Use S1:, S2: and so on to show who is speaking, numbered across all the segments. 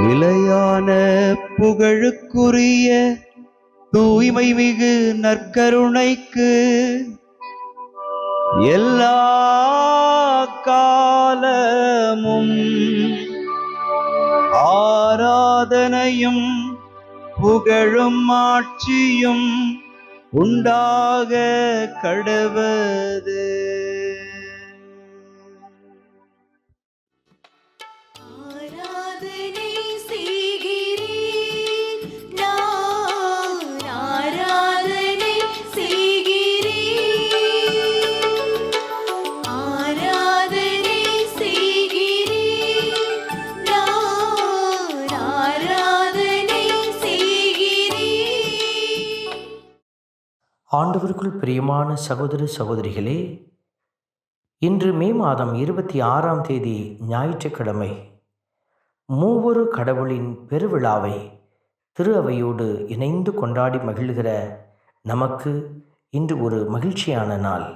S1: நிலையான புகழுக்குரிய தூய்மை மிகு நற்கருணைக்கு எல்லா காலமும் ஆராதனையும் புகழும் ஆட்சியும் உண்டாக கடவது.
S2: ஆண்டவருக்குள் பிரியமான சகோதர சகோதரிகளே, இன்று மே மாதம் 26ஆம் தேதி ஞாயிற்றுக்கிழமை மூவொரு கடவுளின் பெருவிழாவை திரு அவையோடு இணைந்து கொண்டாடி மகிழ்கிற நமக்கு இன்று ஒரு மகிழ்ச்சியான நாள்.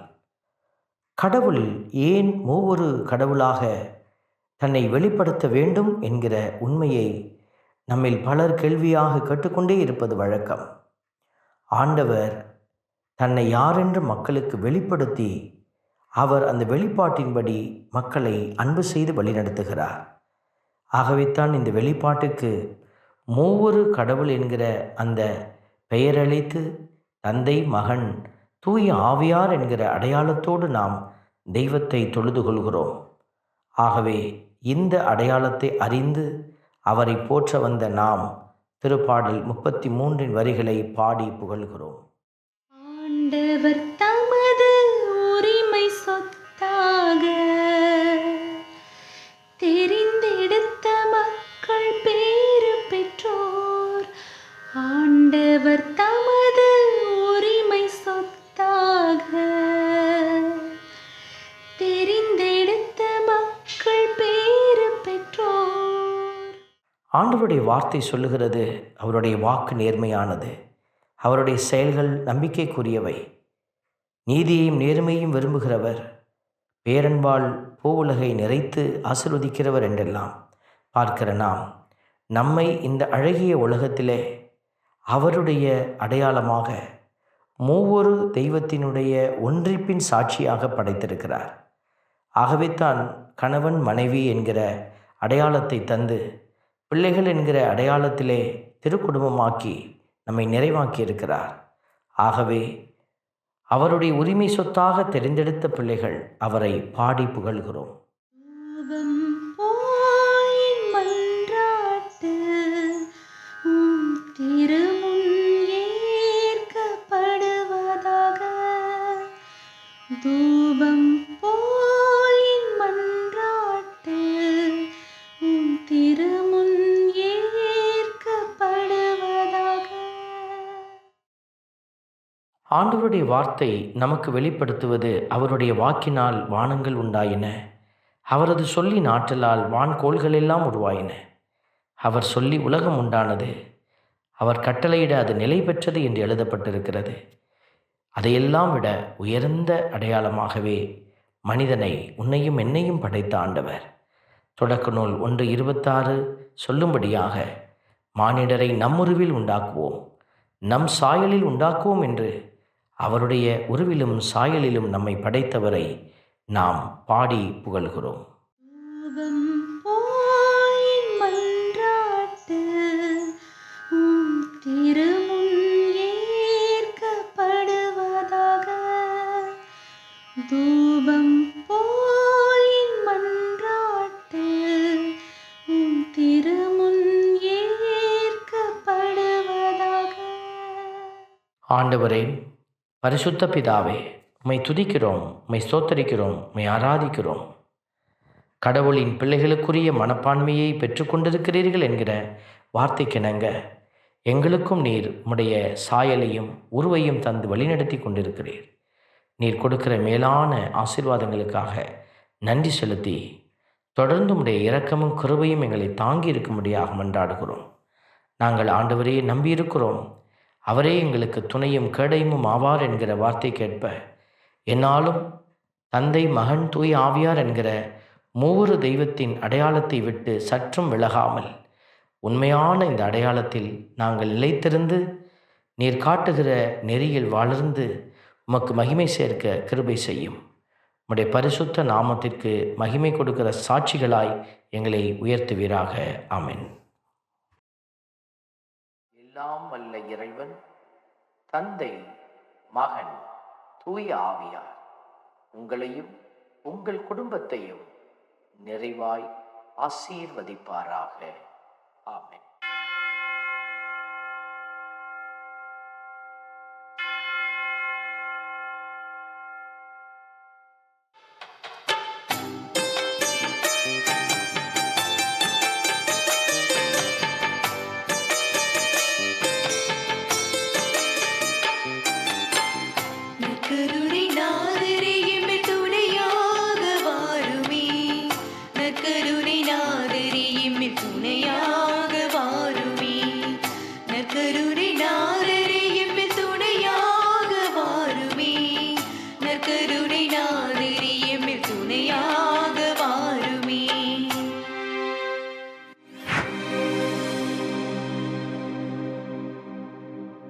S2: கடவுள் ஏன் மூவொரு கடவுளாக தன்னை வெளிப்படுத்த வேண்டும் என்கிற உண்மையை நம்மில் பலர் கேள்வியாக கேட்டுக்கொண்டே இருப்பது வழக்கம். ஆண்டவர் தன்னை யாரென்று மக்களுக்கு வெளிப்படுத்தி அவர் அந்த வெளிப்பாட்டின்படி மக்களை அன்பு செய்து வழிநடத்துகிறார். ஆகவேத்தான் இந்த வெளிப்பாட்டுக்கு மூவொரு கடவுள் என்கிற அந்த பெயரழைத்து தந்தை, மகன், தூய ஆவியார் என்கிற அடையாளத்தோடு நாம் தெய்வத்தை தொழுது கொள்கிறோம். ஆகவே இந்த அடையாளத்தை அறிந்து அவரை போற்ற வந்த நாம் திருப்பாடல் 33 வரிகளை பாடி புகழ்கிறோம்.
S3: ஆண்டவர் தமது உரிமை சொத்தாக தெரிந்தெடுத்த மக்கள் பேறு பெற்றோர். ஆண்டவர் தமது உரிமை சொத்தாக தெரிந்தெடுத்த மக்கள் பேறு பெற்றோர்.
S2: ஆண்டவருடைய வார்த்தை சொல்லுகிறது, அவருடைய வாக்கு நேர்மையானது, அவருடைய செயல்கள் நம்பிக்கைக்குரியவை. நீதியையும் நேர்மையும் விரும்புகிறவர், பேரன்பால் பூவுலகை நிறைத்து ஆசீர்வதிக்கிறவர் என்றெல்லாம் பார்க்கிற நாம் நம்மை இந்த அழகிய உலகத்திலே அவருடைய அடையாளமாக மூவொரு தெய்வத்தினுடைய ஒன்றிப்பின் சாட்சியாக படைத்திருக்கிறார். ஆகவே தான் கணவன் மனைவி என்கிற அடையாளத்தை தந்து பிள்ளைகள் என்கிற அடையாளத்திலே திருக்குடும்பமாக்கி நம்மை நிறைவாக்கி இருக்கிறார். ஆகவே அவருடைய உரிமை சொத்தாக தெரிந்தெடுத்த பிள்ளைகள் அவரை பாடி புகழ்கிறோம். ஆண்டவருடைய வார்த்தை நமக்கு வெளிப்படுத்துவது, அவருடைய வாக்கினால் வானங்கள் உண்டாயின, அவரது சொல்லின் ஆற்றலால் வான்கோள்கள் எல்லாம் உருவாயின. அவர் சொல்லி உலகம் உண்டானது, அவர் கட்டளையிட அது நிலை பெற்றது என்று எழுதப்பட்டிருக்கிறது. அதையெல்லாம் விட உயர்ந்த அடையாளமாகவே மனிதனை, உன்னையும் என்னையும் படைத்த ஆண்டவர். தொடக்க நூல் 1:26 சொல்லும்படியாக, மானிடரை நம்முருவில் உண்டாக்குவோம், நம் சாயலில் உண்டாக்குவோம் என்று அவருடைய உருவிலும் சாயலிலும் நம்மை படைத்தவரை நாம் பாடி புகழ்கிறோம். ஆண்டவரே, பரிசுத்த பிதாவே, உம்மை துதிக்கிறோம், உம்மை ஸ்தோத்தரிக்கிறோம், உம்மை ஆராதிக்கிறோம். கடவுளின் பிள்ளைகளுக்குரிய மனப்பான்மையை பெற்றுக்கொண்டிருக்கிறீர்கள் என்கிற வார்த்தைக்கிணங்க எங்களுக்கும் நீர் உம்முடைய சாயலையும் உருவையும் தந்து வழிநடத்தி கொண்டிருக்கிறீர். நீர் கொடுக்கிற மேலான ஆசீர்வாதங்களுக்காக நன்றி செலுத்தி தொடர்ந்து உம்முடைய இரக்கமும் கிருபையும் எங்களை தாங்கி இருக்கும்படியாக மன்றாடுகிறோம். நாங்கள் ஆண்டவரே நம்பியிருக்கிறோம், அவரே எங்களுக்கு துணையும் கேடயமும் ஆவார் என்கிற வார்த்தை கேட்ப என்னாலும் தந்தை, மகன், தூய் ஆவியார் என்கிற மூவொரு தெய்வத்தின் அடையாளத்தை விட்டு சற்றும் விலகாமல் உண்மையான இந்த அடையாளத்தில் நாங்கள் நிலைத்திருந்து நீர் காட்டுகிற நெறியில் வளர்ந்து உமக்கு மகிமை சேர்க்க கிருபை செய்யும். உம்முடைய பரிசுத்த நாமத்திற்கு மகிமை கொடுக்கிற சாட்சிகளாய் எங்களை உயர்த்துவீராக. ஆமென். எல்லாம் வல்ல இறைவன் தந்தை, மகன், தூய ஆவியார் உங்களையும் உங்கள் குடும்பத்தையும் நிறைவாய் ஆசீர்வதிப்பாராக. ஆமென்.